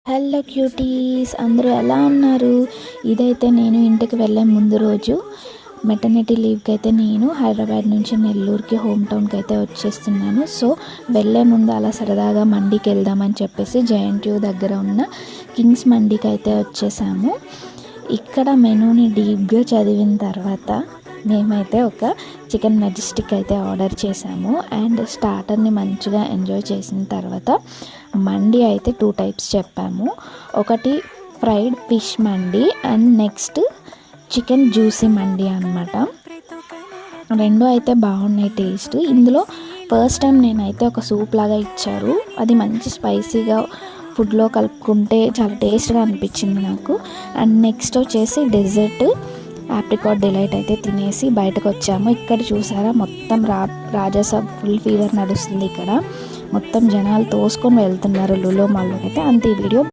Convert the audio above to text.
Hello cuties, అందరూ ఎలా ఉన్నారు? ఇదైతే నేను ఇంటికి వెళ్ళే ముందు రోజు మెటర్నిటీ లీవ్కి అయితే నేను హైదరాబాద్ నుంచి నెల్లూరుకి హోమ్ టౌన్కి అయితే వచ్చేస్తున్నాను. సో వెళ్ళే ముందు అలా సరదాగా మండీకి వెళ్దామని చెప్పేసి జేఎన్టీయూ దగ్గర ఉన్న కింగ్స్ మండీకి అయితే వచ్చేసాము. ఇక్కడ మెనూని డీప్గా చదివిన తర్వాత మేమైతే ఒక చికెన్ మెజెస్టిక్ అయితే ఆర్డర్ చేసాము. అండ్ స్టార్టర్ని మంచిగా ఎంజాయ్ చేసిన తర్వాత మండీ అయితే 2 టైప్స్ చెప్పాము. ఒకటి fried fish mandi and next chicken juicy mandi అనమాట. రెండు అయితే బాగున్నాయి టేస్ట్. ఇందులో ఫస్ట్ టైం నేనైతే ఒక సూప్ లాగా ఇచ్చారు. అది మంచి స్పైసీగా ఫుడ్లో కలుపుకుంటే చాలా టేస్ట్గా అనిపించింది నాకు. అండ్ నెక్స్ట్ వచ్చేసి డెజర్ట్ ఆప్రికాట్ డిలైట్ అయితే తినేసి బయటకు వచ్చాము. ఇక్కడ చూసారా మొత్తం రాజాసాబ్ ఫుల్ ఫీవర్ నడుస్తుంది. ఇక్కడ మొత్తం జనాలు తోసుకొని వెళ్తున్నారు లులో మాల్లోకి అయితే. అంతే ఈ వీడియో.